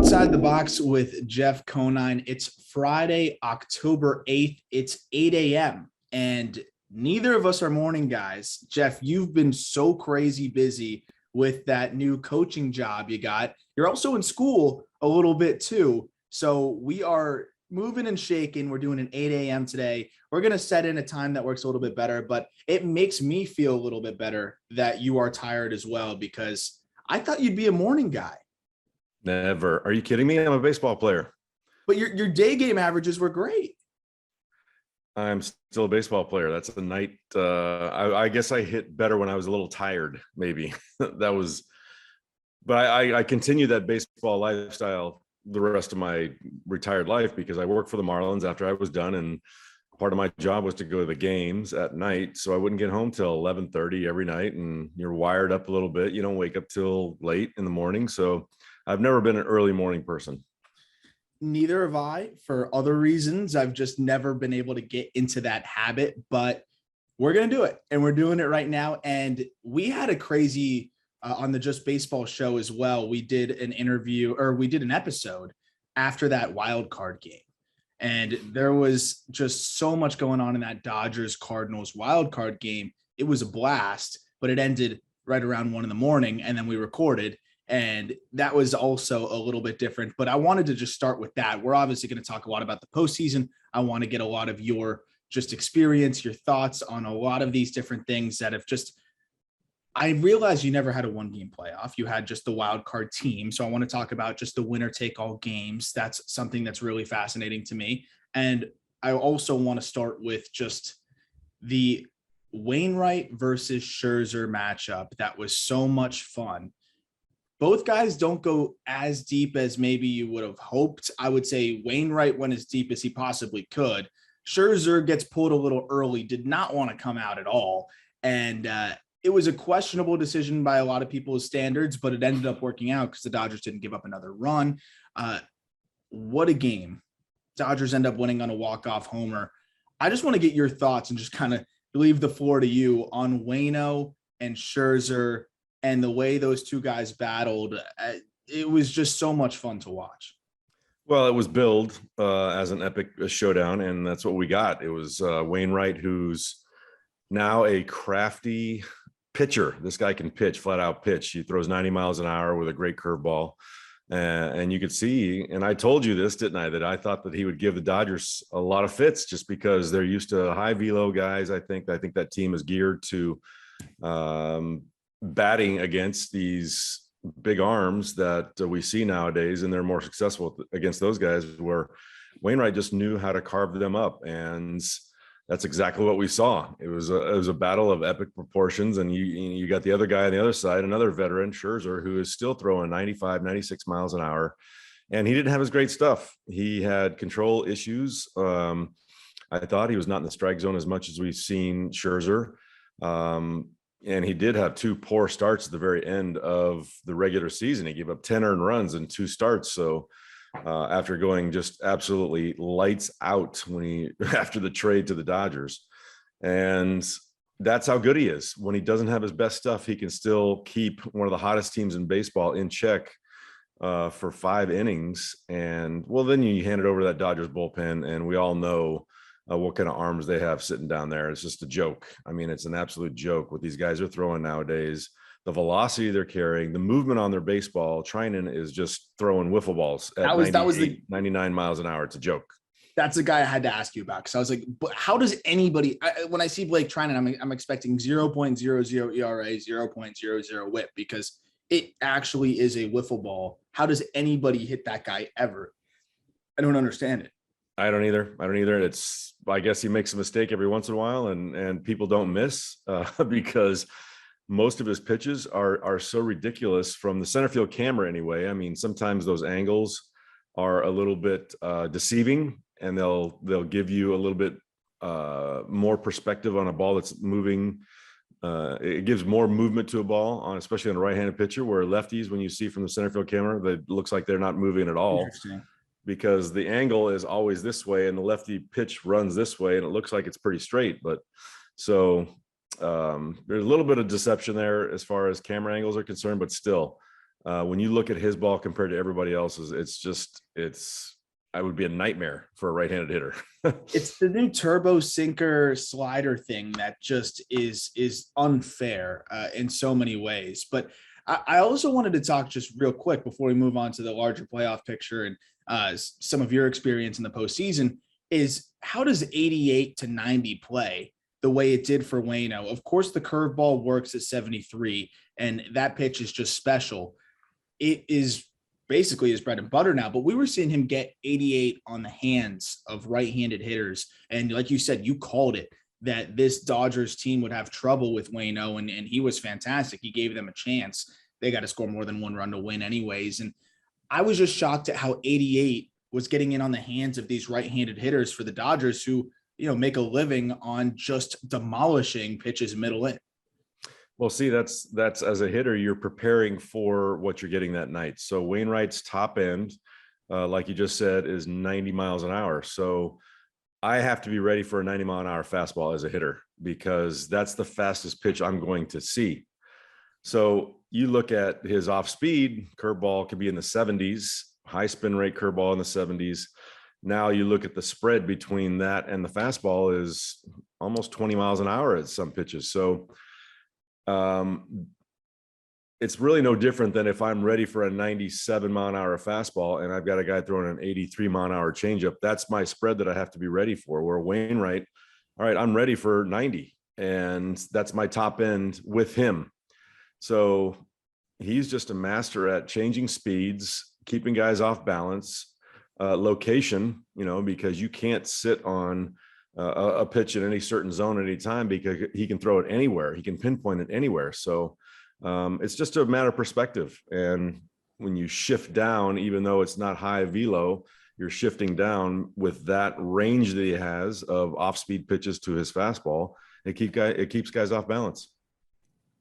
Outside the Box with Jeff Conine. It's Friday, October 8th. It's 8 a.m. And neither of us are morning guys. Jeff, you've been so crazy busy with that new coaching job you got. You're also in school a little bit too. So we are moving and shaking. We're doing an 8 a.m. today. We're going to set in a time that works a little bit better, but it makes me feel a little bit better that you are tired as well, because I thought you'd be a morning guy. Never. Are you kidding me? I'm a baseball player. But your day game averages were great. I'm still a baseball player. That's a night. I guess I hit better when I was a little tired, maybe. But I continue that baseball lifestyle the rest of my retired life because I worked for the Marlins after I was done. And part of my job was to go to the games at night. So I wouldn't get home till 11:30 every night. And you're wired up a little bit. You don't wake up till late in the morning. So I've never been an early morning person. Neither have I, for other reasons. I've just never been able to get into that habit, but we're going to do it. And we're doing it right now. And we had a crazy on the Just Baseball show as well. We did an interview, or we did an episode after that wild card game. And there was just so much going on in that Dodgers Cardinals wild card game. It was a blast, but it ended right around 1 a.m. And then we recorded. And that was also a little bit different, but I wanted to just start with that. We're obviously going to talk a lot about the postseason. I want to get a lot of your just experience, your thoughts on a lot of these different things that have just, I realized you never had a 1-game playoff. You had just the wild card team. So I want to talk about just the winner take all games. That's something that's really fascinating to me. And I also want to start with just the Wainwright versus Scherzer matchup. That was so much fun. Both guys don't go as deep as maybe you would have hoped. I would say Wainwright went as deep as he possibly could. Scherzer gets pulled a little early, did not want to come out at all. And it was a questionable decision by a lot of people's standards, but it ended up working out because the Dodgers didn't give up another run. What a game. Dodgers end up winning on a walk-off homer. I just want to get your thoughts and just kind of leave the floor to you on Waino and Scherzer and the way those two guys battled. It was just so much fun to watch. Well, it was billed as an epic showdown, and that's what we got. It was Wainwright, who's now a crafty pitcher. This guy can pitch, flat out pitch. He throws 90 miles an hour with a great curveball. And you could see, and I told you this, didn't I, that I thought that he would give the Dodgers a lot of fits just because they're used to high velo guys. I think that team is geared to batting against these big arms that we see nowadays, and they're more successful against those guys, where Wainwright just knew how to carve them up, and that's exactly what we saw. It was a battle of epic proportions, and you got the other guy on the other side, another veteran, Scherzer, who is still throwing 95, 96 miles an hour, and he didn't have his great stuff. He had control issues. I thought he was not in the strike zone as much as we've seen Scherzer. And he did have 2 poor starts at the very end of the regular season. He gave up 10 earned runs in 2 starts. So after going just absolutely lights out after the trade to the Dodgers. And that's how good he is. When he doesn't have his best stuff, he can still keep one of the hottest teams in baseball in check for 5 innings. And well, then you hand it over to that Dodgers bullpen, and we all know what kind of arms they have sitting down there. It's just a joke. I mean, it's an absolute joke what these guys are throwing nowadays. The velocity they're carrying, the movement on their baseball. Treinen is just throwing wiffle balls at 99 miles an hour. It's a joke. That's the guy I had to ask you about, because I was like, but how does anybody, when I see Blake Treinen, I'm expecting 0.00 ERA, 0.00 whip, because it actually is a wiffle ball. How does anybody hit that guy ever? I don't understand it. I don't either. I guess he makes a mistake every once in a while, and people don't miss because most of his pitches are so ridiculous from the center field camera anyway. I mean, sometimes those angles are a little bit deceiving, and they'll give you a little bit more perspective on a ball that's moving. It gives more movement to a ball, especially on a right-handed pitcher, where lefties, when you see from the center field camera, that looks like they're not moving at all. Interesting. Because the angle is always this way and the lefty pitch runs this way, and it looks like it's pretty straight. But so there's a little bit of deception there as far as camera angles are concerned, but still When you look at his ball compared to everybody else's, I would be a nightmare for a right-handed hitter. It's the new turbo sinker slider thing that just is unfair in so many ways. But I also wanted to talk just real quick before we move on to the larger playoff picture and some of your experience in the postseason is how does 88 to 90 play the way it did for Waino? Of course, the curveball works at 73, and that pitch is just special. It is basically his bread and butter now, but we were seeing him get 88 on the hands of right-handed hitters. And like you said, you called it that this Dodgers team would have trouble with Waino, and he was fantastic. He gave them a chance. They got to score more than one run to win anyways. And I was just shocked at how 88 was getting in on the hands of these right-handed hitters for the Dodgers who, make a living on just demolishing pitches middle in. Well, see, that's as a hitter, you're preparing for what you're getting that night. So Wainwright's top end, like you just said, is 90 miles an hour. So I have to be ready for a 90-mile-an-hour fastball as a hitter because that's the fastest pitch I'm going to see. So you look at his off-speed curveball could be in the 70s, high spin rate curveball in the 70s. Now you look at the spread between that and the fastball is almost 20 miles an hour at some pitches. So it's really no different than if I'm ready for a 97-mile-an-hour fastball and I've got a guy throwing an 83-mile-an-hour changeup. That's my spread that I have to be ready for. Where Wainwright, all right, I'm ready for 90, and that's my top end with him. So he's just a master at changing speeds, keeping guys off balance, location, because you can't sit on a pitch in any certain zone at any time because he can throw it anywhere. He can pinpoint it anywhere. So it's just a matter of perspective. And when you shift down, even though it's not high velo, you're shifting down with that range that he has of off-speed pitches to his fastball. It keeps guys off balance.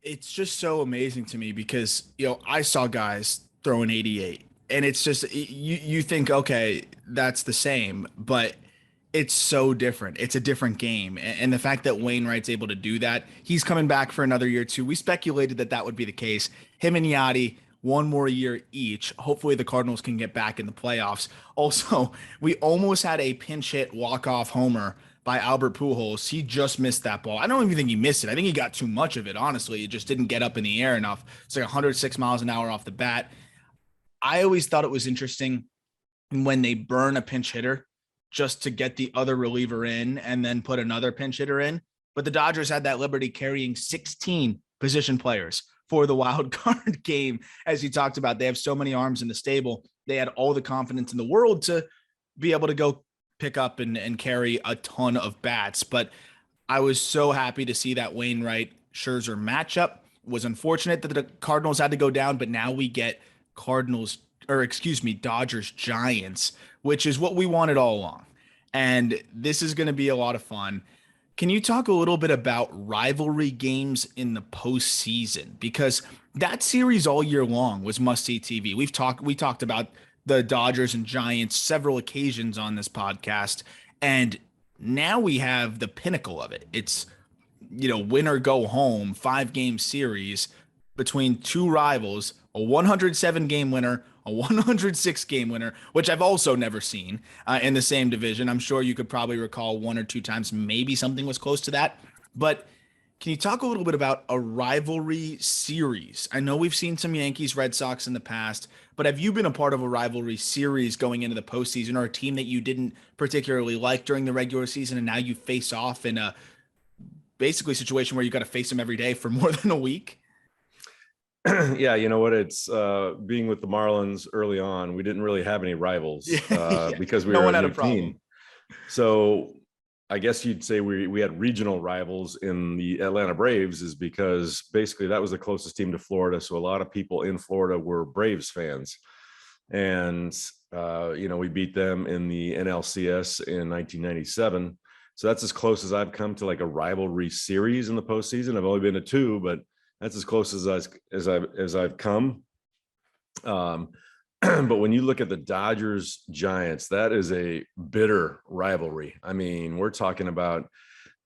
It's just so amazing to me because, I saw guys throwing 88 and it's just, you think, okay, that's the same, but it's so different. It's a different game. And the fact that Wainwright's able to do that, he's coming back for another year too. We speculated that would be the case. Him and Yachty, one more year each. Hopefully the Cardinals can get back in the playoffs. Also, we almost had a pinch hit walk-off homer by Albert Pujols. He just missed that ball. I don't even think he missed it. I think he got too much of it, honestly. It just didn't get up in the air enough. It's like 106 miles an hour off the bat. I always thought it was interesting when they burn a pinch hitter just to get the other reliever in and then put another pinch hitter in. But the Dodgers had that liberty carrying 16 position players for the wild card game. As you talked about, they have so many arms in the stable. They had all the confidence in the world to be able to go pick up and carry a ton of bats. But I was so happy to see that Wainwright Scherzer matchup. It was unfortunate that the Cardinals had to go down, but now we get Dodgers Giants, which is what we wanted all along. And this is going to be a lot of fun. Can you talk a little bit about rivalry games in the postseason? Because that series all year long was must-see TV. We talked about the Dodgers and Giants several occasions on this podcast, and now we have the pinnacle of it. It's, win or go home, 5-game series between two rivals, a 107-game winner, a 106-game winner, which I've also never seen in the same division. I'm sure you could probably recall one or two times maybe something was close to that. But can you talk a little bit about a rivalry series? I know we've seen some Yankees, Red Sox in the past, but have you been a part of a rivalry series going into the postseason, or a team that you didn't particularly like during the regular season and now you face off in a basically situation where you got to face them every day for more than a week? Yeah, you know what? It's being with the Marlins early on, we didn't really have any rivals because we were a new team. So I guess you'd say we had regional rivals in the Atlanta Braves, is because basically that was the closest team to Florida. So a lot of people in Florida were Braves fans. And, we beat them in the NLCS in 1997. So that's as close as I've come to like a rivalry series in the postseason. I've only been to 2, but that's as close as I've come. But when you look at the Dodgers Giants, that is a bitter rivalry. I mean, we're talking about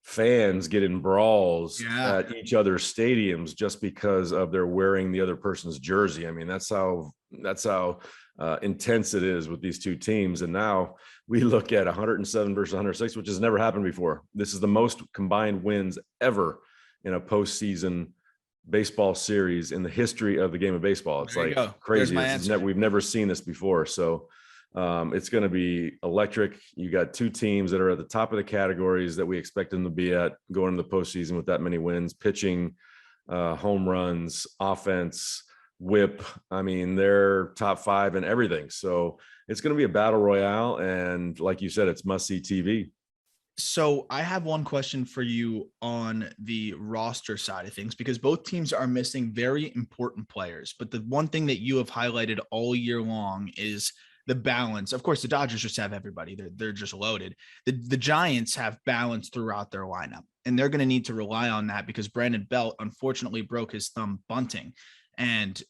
fans get in brawls Yeah. at each other's stadiums just because of their wearing the other person's jersey. I mean, that's how intense it is with these two teams. And now we look at 107 versus 106, which has never happened before. This is the most combined wins ever in a postseason baseball series in the history of the game of baseball. It's There you like go. There's crazy. my answer. We've never seen this before. So it's going to be electric. You got two teams that are at the top of the categories that we expect them to be at going into the postseason with that many wins, pitching, home runs, offense, whip. I mean, they're top 5 in everything. So it's going to be a battle royale. And like you said, it's must-see TV. So I have one question for you on the roster side of things, because both teams are missing very important players. But the one thing that you have highlighted all year long is the balance. Of course, the Dodgers just have everybody. They're just loaded. The Giants have balance throughout their lineup, and they're going to need to rely on that because Brandon Belt unfortunately broke his thumb bunting. And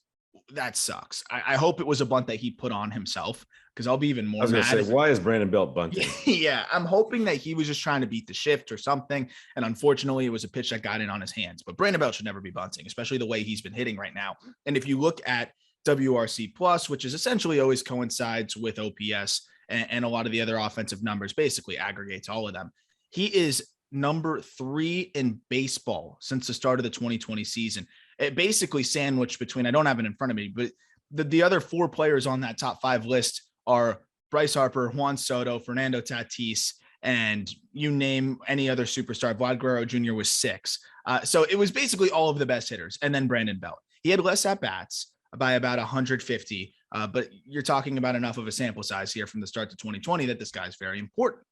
that sucks. I hope it was a bunt that he put on himself, because I'll be even more I was going to mad. say, why is Brandon Belt bunting? Yeah, I'm hoping that he was just trying to beat the shift or something. And unfortunately, it was a pitch that got in on his hands. But Brandon Belt should never be bunting, especially the way he's been hitting right now. And if you look at WRC plus, which is essentially always coincides with OPS and a lot of the other offensive numbers, basically aggregates all of them. He is number 3 in baseball since the start of the 2020 season. It basically sandwiched between, I don't have it in front of me, but the other 4 players on that top 5 list are Bryce Harper, Juan Soto, Fernando Tatis, and you name any other superstar. Vlad Guerrero Jr. was 6. So it was basically all of the best hitters. And then Brandon Belt. He had less at-bats by about 150, but you're talking about enough of a sample size here from the start to 2020 that this guy's very important.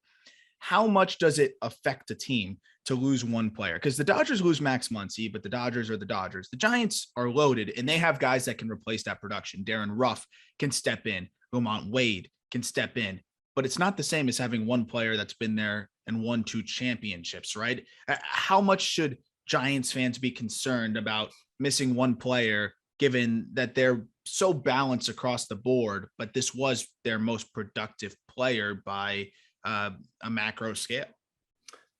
How much does it affect a team to lose one player? Because the Dodgers lose Max Muncy, but the Dodgers are the Dodgers. The Giants are loaded, and they have guys that can replace that production. Darren Ruff can step in. Lamont Wade can step in. But it's not the same as having one player that's been there and won 2 championships, right? How much should Giants fans be concerned about missing one player, given that they're so balanced across the board, but this was their most productive player by a macro scale?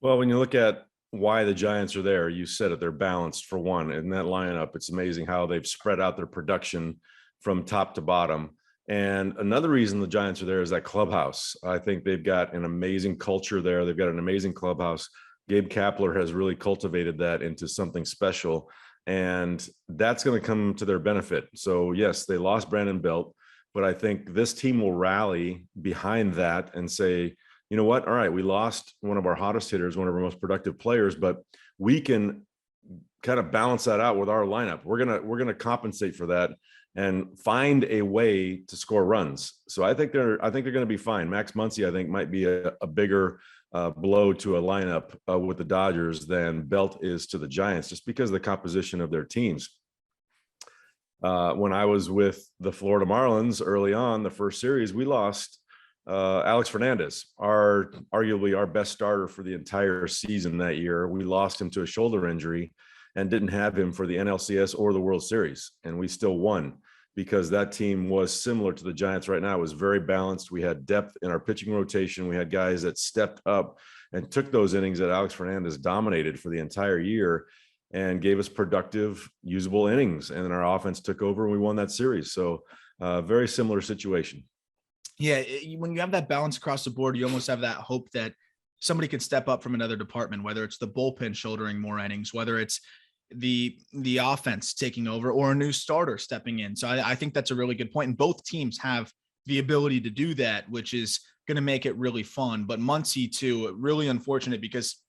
Well, when you look at why the Giants are there, you said it, they're balanced for one. In that lineup, it's amazing how they've spread out their production from top to bottom. And another reason the Giants are there is that clubhouse. I think they've got an amazing culture there. They've got an amazing clubhouse. Gabe Kapler has really cultivated that into something special, and that's going to come to their benefit. So yes, they lost Brandon Belt, but I think this team will rally behind that and say, you know what? All right, we lost one of our hottest hitters, one of our most productive players, but we can kind of balance that out with our lineup. We're gonna compensate for that and find a way to score runs. So I think they're going to be fine. Max Muncy, I think, might be a bigger blow to a lineup with the Dodgers than Belt is to the Giants, just because of the composition of their teams. When I was with the Florida Marlins early on, the first series, we lost Alex Fernandez, arguably our best starter for the entire season that year. We lost him to a shoulder injury and didn't have him for the NLCS or the World Series. And we still won because that team was similar to the Giants right now. It was very balanced. We had depth in our pitching rotation. We had guys that stepped up and took those innings that Alex Fernandez dominated for the entire year and gave us productive, usable innings. And then our offense took over and we won that series. So very similar situation. Yeah, when you have that balance across the board, you almost have that hope that somebody could step up from another department, whether it's the bullpen shouldering more innings, whether it's the offense taking over or a new starter stepping in. So I think that's a really good point. And both teams have the ability to do that, which is going to make it really fun. But Muncy too, really unfortunate because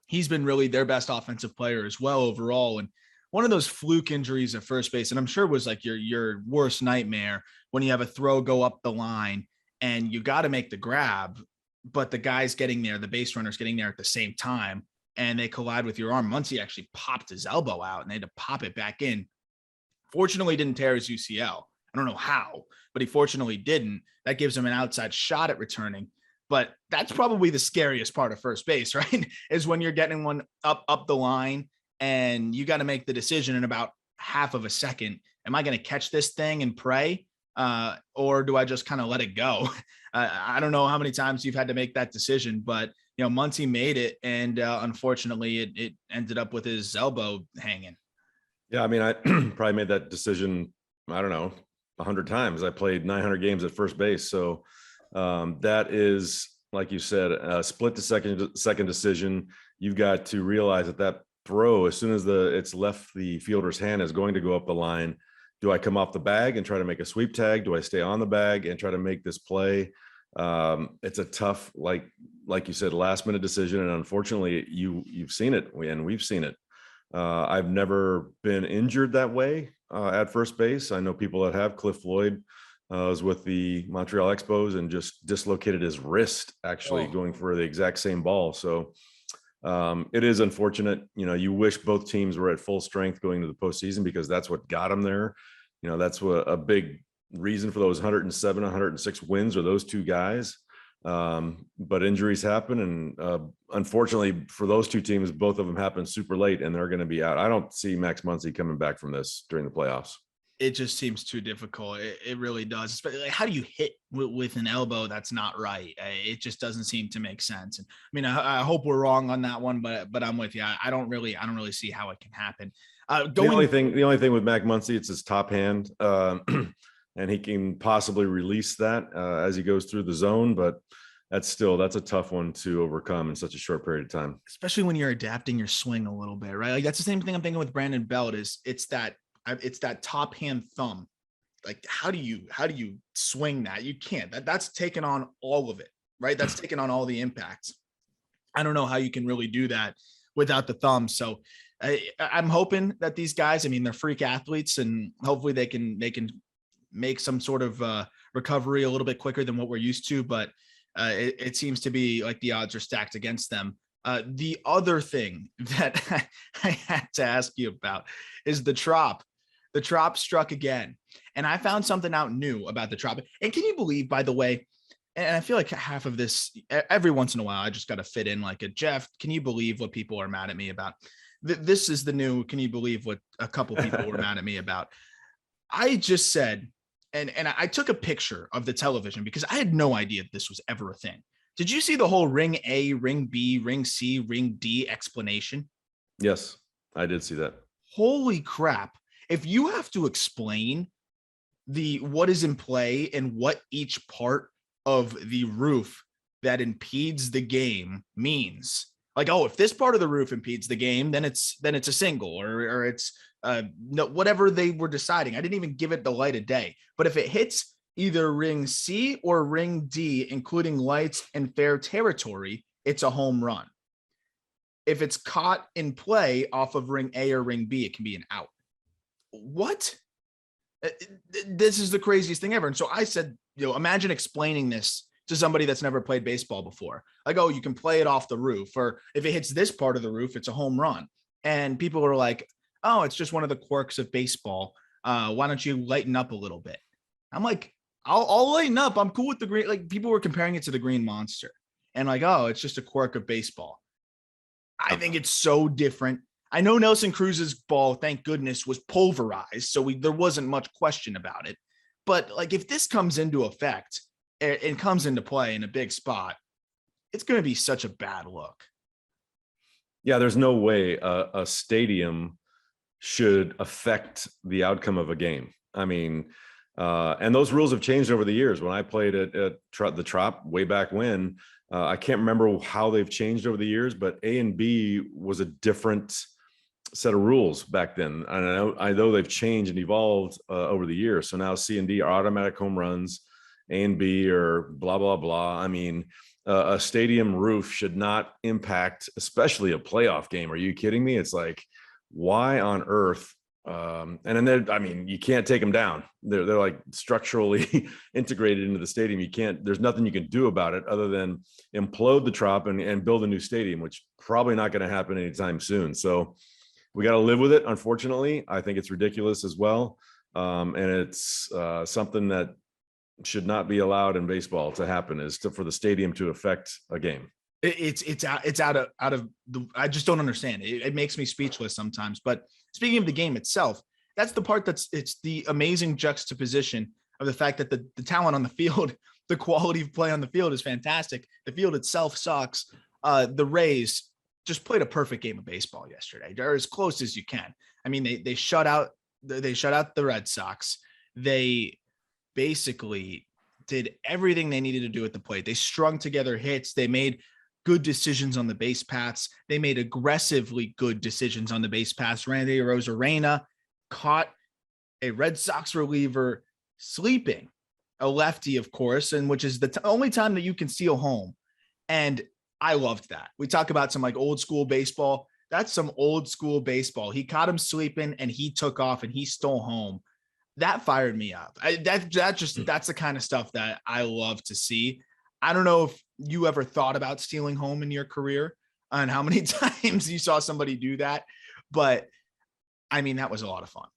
he's been really their best offensive player as well overall. And one of those fluke injuries at first base, and I'm sure it was like your worst nightmare when you have a throw go up the line and you got to make the grab, but the guy's getting there, the base runner's getting there at the same time, and they collide with your arm. Muncy actually popped his elbow out and they had to pop it back in. Fortunately, didn't tear his UCL. I don't know how, but he fortunately didn't. That gives him an outside shot at returning. But that's probably the scariest part of first base, right? Is when you're getting one up the line and you got to make the decision in about half of a second. Am I going to catch this thing and pray? or do I just kind of let it go? I don't know how many times you've had to make that decision, but Muncy made it, and unfortunately, it ended up with his elbow hanging. Yeah, I mean, I probably made that decision, I don't know, 100 times. I played 900 games at first base. So that is, like you said, a split to second decision. You've got to realize that throw, as soon as it's left the fielder's hand, is going to go up the line. Do I come off the bag and try to make a sweep tag? Do I stay on the bag and try to make this play? It's a tough, like you said, last minute decision. And unfortunately, you've seen it, and we've seen it. I've never been injured that way at first base. I know people that have. Cliff Floyd was with the Montreal Expos and just dislocated his wrist, actually going for the exact same ball. So it is unfortunate. You wish both teams were at full strength going to the postseason, because that's what got them there. That's what a big reason for those 107, 106 wins are those two guys. But injuries happen, and unfortunately for those two teams, both of them happen super late, and they're going to be out. I don't see Max Muncy coming back from this during the playoffs. It just seems too difficult. It really does. Especially, like, how do you hit with an elbow that's not right? It just doesnn't seem to make sense. And I mean, I hope we're wrong on that one, but I'm with you. I don't really see how it can happen. The only thing with Max Muncy, it's his top hand, and he can possibly release that as he goes through the zone, but that's a tough one to overcome in such a short period of time. Especially when you're adapting your swing a little bit, right? Like, that's the same thing I'm thinking with Brandon Belt. It's that top hand thumb. Like, how do you swing that? You can't. That's taken on all of it, right? That's taken on all the impacts. I don't know how you can really do that without the thumb. So I'm hoping that these guys, I mean, they're freak athletes, and hopefully they can make some sort of recovery a little bit quicker than what we're used to. But it seems to be like the odds are stacked against them. The other thing that I had to ask you about is the Trop. The Trop struck again. And I found something out new about the Trop. And can you believe, by the way, and I feel like half of this, every once in a while, I just got to fit in like a Jeff. Can you believe what people are mad at me about? This is the new, can you believe what a couple people were mad at me about? I just said, and I took a picture of the television because I had no idea this was ever a thing. Did you see the whole ring A, ring B, ring C, ring D explanation? Yes, I did see that. Holy crap. If you have to explain what is in play and what each part of the roof that impedes the game means, like, oh, if this part of the roof impedes the game, then it's a single, or it's no, whatever they were deciding. I didn't even give it the light of day. But if it hits either ring C or ring D, including lights and fair territory, it's a home run. If it's caught in play off of ring A or ring B, it can be an out. What? This is the craziest thing ever. And so I said, imagine explaining this to somebody that's never played baseball before. Like, oh, you can play it off the roof, or if it hits this part of the roof, it's a home run. And people are like, oh, it's just one of the quirks of baseball. Why don't you lighten up a little bit? I'm like, I'll lighten up. I'm cool with the green. Like, people were comparing it to the Green Monster, and like, oh, it's just a quirk of baseball. I think it's so different. I know Nelson Cruz's ball, thank goodness, was pulverized, so there wasn't much question about it. But like, if this comes into effect and comes into play in a big spot, it's going to be such a bad look. Yeah, there's no way a stadium should affect the outcome of a game. I mean, and those rules have changed over the years. When I played at the Trop way back when, I can't remember how they've changed over the years, but A and B was a different set of rules back then. I know they've changed and evolved over the years. So now C and D are automatic home runs, A and B are blah, blah, blah. I mean, a stadium roof should not impact, especially a playoff game. Are you kidding me? It's like, why on earth? And then you can't take them down. They're like structurally integrated into the stadium. There's nothing you can do about it other than implode the Trop and build a new stadium, which probably not going to happen anytime soon. So we got to live with it. Unfortunately, I think it's ridiculous as well. And it's something that should not be allowed in baseball to happen, for the stadium to affect a game. It's out of the, I just don't understand. It makes me speechless sometimes. But speaking of the game itself, that's the part it's the amazing juxtaposition of the fact that the talent on the field, the quality of play on the field is fantastic. The field itself sucks. The Rays just played a perfect game of baseball yesterday. They're as close as you can. I mean, they shut out the Red Sox. They basically did everything they needed to do at the plate. They strung together hits. They made good decisions on the base paths. They made aggressively good decisions on the base paths. Randy Arozarena caught a Red Sox reliever sleeping, a lefty, of course, and which is the only time that you can steal home. And I loved that. We talk about some like old school baseball. That's some old school baseball. He caught him sleeping and he took off and he stole home. That fired me up. That's the kind of stuff that I love to see. I don't know if you ever thought about stealing home in your career and how many times you saw somebody do that, but I mean, that was a lot of fun.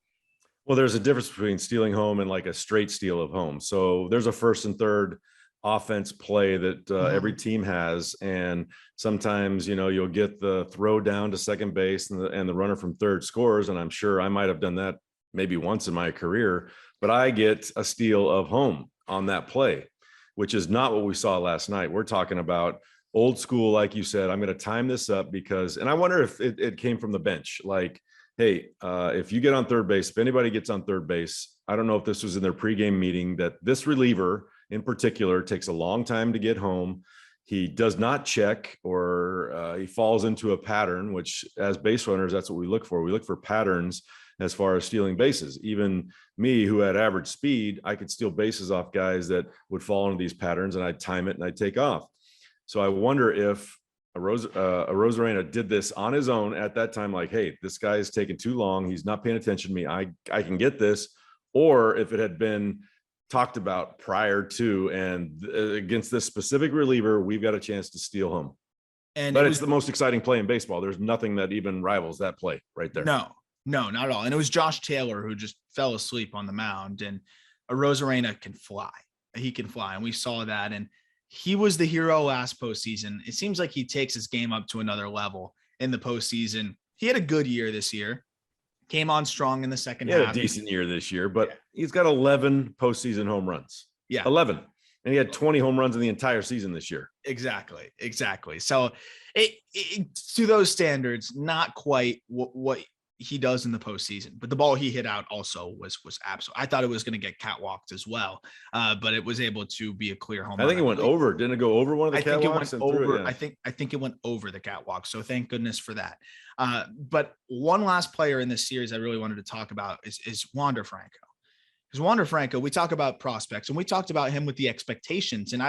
Well, there's a difference between stealing home and like a straight steal of home. So there's a first and third offense play that every team has. And sometimes, you'll get the throw down to second base and the runner from third scores. And I'm sure I might've done that maybe once in my career, but I get a steal of home on that play, which is not what we saw last night. We're talking about old school, like you said. I'm going to time this up because, and I wonder if it came from the bench. Like, hey, if you get on third base, if anybody gets on third base, I don't know if this was in their pregame meeting, that this reliever in particular takes a long time to get home. He does not check, or he falls into a pattern, which as base runners, that's what we look for. We look for patterns as far as stealing bases. Even me, who had average speed, I could steal bases off guys that would fall into these patterns, and I'd time it and I'd take off. So I wonder if Arozarena did this on his own at that time, like, hey, this guy is taking too long. He's not paying attention to me. I can get this. Or if it had been talked about prior to, and against this specific reliever, we've got a chance to steal home. But it's the most exciting play in baseball. There's nothing that even rivals that play right there. No, not at all. And it was Josh Taylor who just fell asleep on the mound, and Arozarena can fly. He can fly. And we saw that. And he was the hero last postseason. It seems like he takes his game up to another level in the postseason. He had a good year this year. Came on strong in the second half. He had a decent year this year, but he's got 11 postseason home runs. Yeah. 11. And he had 20 home runs in the entire season this year. Exactly. So to those standards, not quite what he does in the postseason, but the ball he hit out also was absolute. I thought it was going to get catwalked as well, but it was able to be a clear home run. I think it went over. Didn't it go over one of the catwalks? I think it went over the catwalk. So thank goodness for that. But one last player in this series I really wanted to talk about is Wander Franco. Because Wander Franco, we talk about prospects, and we talked about him with the expectations. And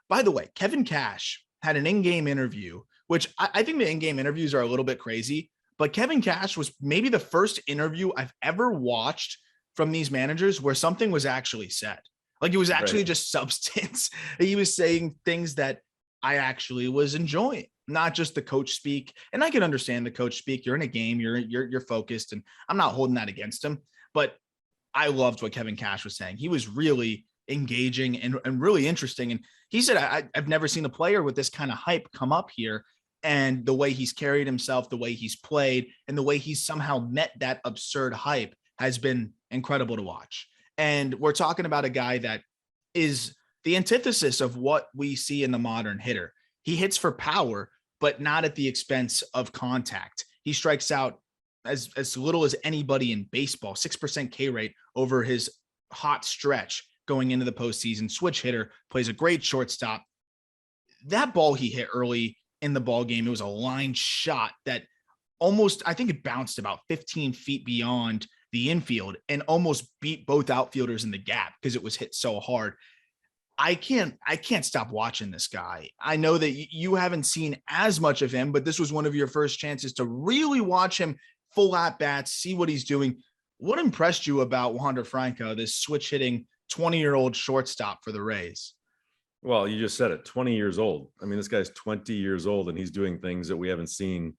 by the way, Kevin Cash had an in-game interview, which I think the in-game interviews are a little bit crazy. But Kevin Cash was maybe the first interview I've ever watched from these managers where something was actually said. Like it was actually just substance. He was saying things that I actually was enjoying, not just the coach speak. And I can understand the coach speak. You're in a game, you're focused, and I'm not holding that against him. But I loved what Kevin Cash was saying. He was really engaging and really interesting. And he said, I've never seen a player with this kind of hype come up here. And the way he's carried himself, the way he's played, and the way he's somehow met that absurd hype has been incredible to watch. And we're talking about a guy that is the antithesis of what we see in the modern hitter. He hits for power, but not at the expense of contact. He strikes out as little as anybody in baseball, 6% K rate over his hot stretch going into the postseason. Switch hitter, plays a great shortstop. That ball he hit early in the ball game, it was a line shot that almost, I think it bounced about 15 feet beyond the infield and almost beat both outfielders in the gap because it was hit so hard. I can't stop watching this guy. I know that you haven't seen as much of him, but this was one of your first chances to really watch him full at bats, see what he's doing. What impressed you about Wander Franco, this switch hitting 20-year-old shortstop for the Rays? Well, you just said it, 20 years old. I mean, this guy's 20 years old and he's doing things that we haven't seen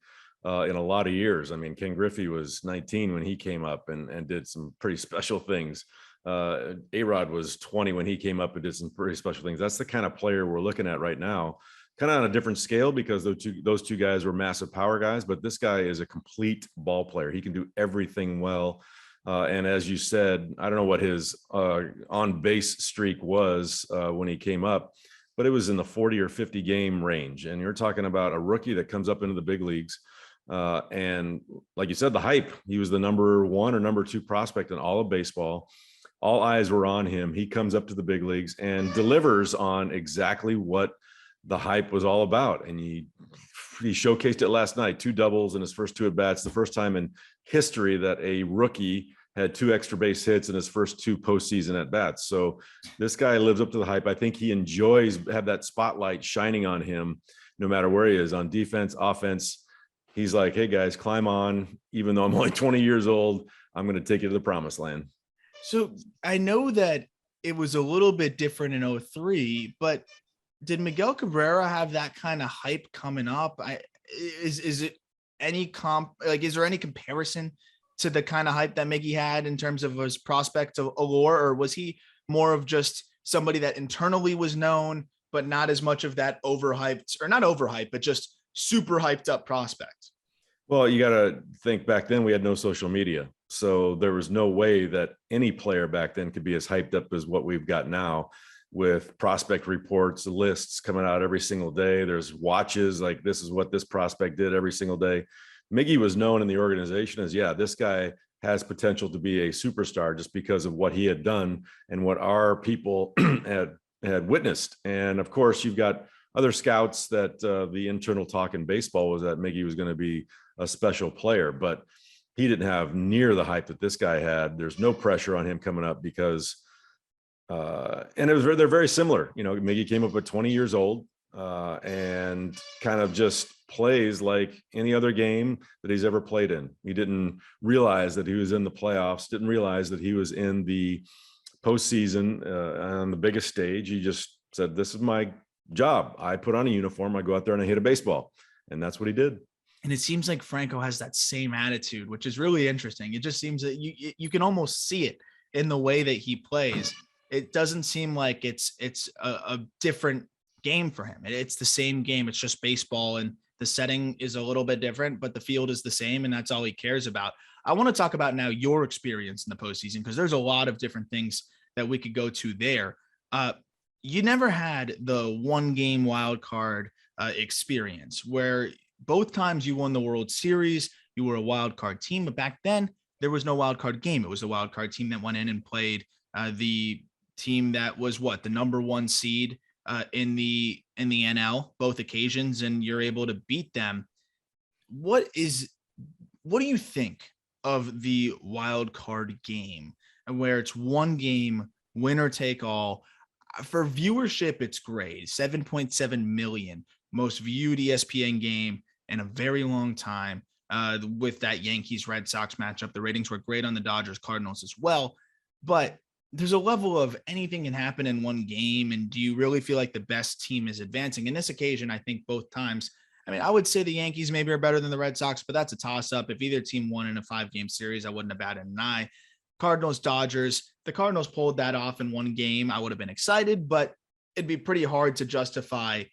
in a lot of years. I mean, Ken Griffey was 19 when he came up and did some pretty special things. A-Rod was 20 when he came up and did some pretty special things. That's the kind of player we're looking at right now, kind of on a different scale because those two guys were massive power guys, but this guy is a complete ball player. He can do everything well. And as you said, I don't know what his on base streak was when he came up, but it was in the 40 or 50 game range. And you're talking about a rookie that comes up into the big leagues. And like you said, the hype, he was the number 1 or number 2 prospect in all of baseball. All eyes were on him. He comes up to the big leagues and delivers on exactly what the hype was all about. And he showcased it last night, 2 doubles in his first 2 at bats, the first time in history that a rookie had 2 extra base hits in his first 2 postseason at bats. So this guy lives up to the hype. I think he enjoys have that spotlight shining on him, no matter where he is, on defense, offense. He's like, hey guys, climb on. Even though I'm only 20 years old, I'm going to take you to the promised land. So I know that it was a little bit different in 03, but did Miguel Cabrera have that kind of hype coming up? Is it any is there any comparison to the kind of hype that Miggy had in terms of his prospect of allure, or was he more of just somebody that internally was known, but not as much of that overhyped, or not overhyped, but just super hyped up prospect? Well, you got to think back then we had no social media. So there was no way that any player back then could be as hyped up as what we've got now, with prospect reports, lists coming out every single day. There's watches like, this is what this prospect did every single day. Miggy was known in the organization as, yeah, this guy has potential to be a superstar just because of what he had done and what our people had witnessed. And of course, you've got other scouts that the internal talk in baseball was that Miggy was going to be a special player, but he didn't have near the hype that this guy had. There's no pressure on him coming up because, and they're very similar. You know, Miggy came up at 20 years old and kind of just plays like any other game that he's ever played in. He didn't realize that he was in the playoffs, didn't realize that he was in the postseason on the biggest stage. He just said, this is my job. I put on a uniform, I go out there and I hit a baseball. And that's what he did. And it seems like Franco has that same attitude, which is really interesting. It just seems that you can almost see it in the way that he plays. It doesn't seem like it's a different game for him. It's the same game. It's just baseball, and the setting is a little bit different, but the field is the same, and that's all he cares about. I want to talk about now your experience in the postseason, because there's a lot of different things that we could go to there. You never had the 1 game wild card experience where both times you won the World Series, you were a wild card team, but back then there was no wild card game. It was the wild card team that went in and played the team that was the number 1 seed in the NL, both occasions, and you're able to beat them. What do you think of the wild card game, and where it's 1 game, winner take all? For viewership, it's great. 7.7 million, most viewed ESPN game in a very long time. With that Yankees Red Sox matchup, the ratings were great on the Dodgers Cardinals as well. But there's a level of anything can happen in 1 game. And do you really feel like the best team is advancing? In this occasion, I think both times, I mean, I would say the Yankees maybe are better than the Red Sox, but that's a toss up. If either team won in a 5-game series, I wouldn't have batted an eye. Cardinals, Dodgers, the Cardinals pulled that off in 1 game. I would have been excited, but it'd be pretty hard to justify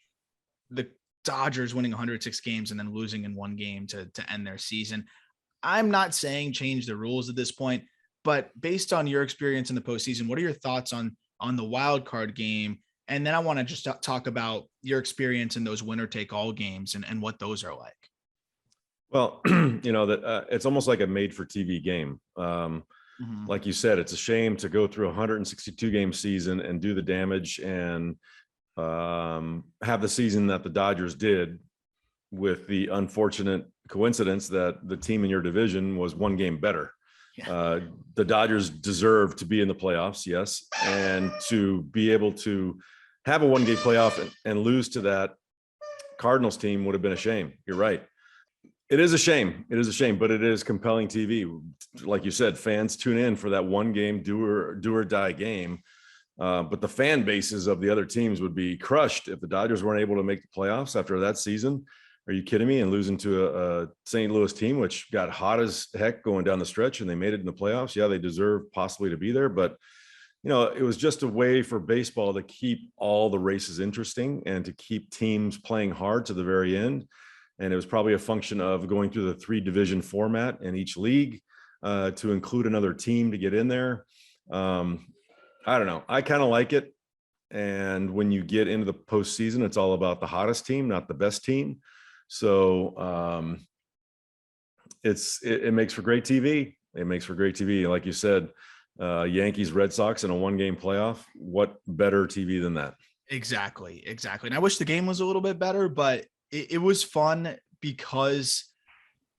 the Dodgers winning 106 games and then losing in 1 game to end their season. I'm not saying change the rules at this point, but based on your experience in the postseason, what are your thoughts on the wild card game? And then I want to just talk about your experience in those winner take all games and what those are like. Well, you know, that it's almost like a made for TV game. Like you said, it's a shame to go through a 162 game season and do the damage and have the season that the Dodgers did, with the unfortunate coincidence that the team in your division was 1 game better. Yeah. The Dodgers deserve to be in the playoffs, yes, and to be able to have a 1 game playoff and lose to that Cardinals team would have been a shame. You're right. It is a shame. It is a shame, but it is compelling TV. Like you said, fans tune in for that 1 game do or die game. But the fan bases of the other teams would be crushed if the Dodgers weren't able to make the playoffs after that season. Are you kidding me? And losing to a St. Louis team, which got hot as heck going down the stretch, and they made it in the playoffs. Yeah, they deserve possibly to be there, but you know, it was just a way for baseball to keep all the races interesting and to keep teams playing hard to the very end. And it was probably a function of going through the 3 division format in each league. to include another team to get in there. I don't know. I kind of like it. And when you get into the postseason, it's all about the hottest team, not the best team. So it makes for great TV. It makes for great TV. Like you said, Yankees, Red Sox in a 1-game playoff. What better TV than that? Exactly. And I wish the game was a little bit better, but it was fun because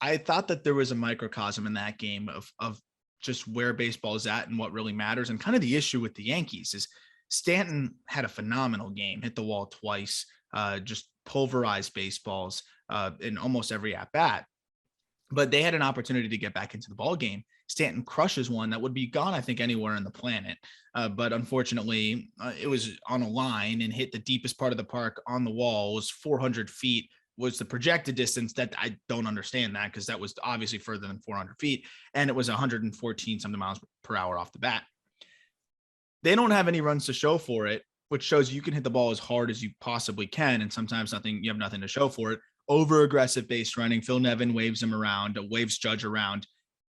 I thought that there was a microcosm in that game of just where baseball is at and what really matters. And kind of the issue with the Yankees is Stanton had a phenomenal game, hit the wall twice, just pulverized baseballs in almost every at bat. But they had an opportunity to get back into the ball game. Stanton crushes one that would be gone, I think, anywhere in the planet. But unfortunately, it was on a line and hit the deepest part of the park on the wall. It was 400 feet was the projected distance. That I don't understand that, because that was obviously further than 400 feet. And it was 114 something miles per hour off the bat. They don't have any runs to show for it, which shows you can hit the ball as hard as you possibly can. And sometimes you have nothing to show for it. Over aggressive base running. Phil Nevin waves him around, waves Judge around.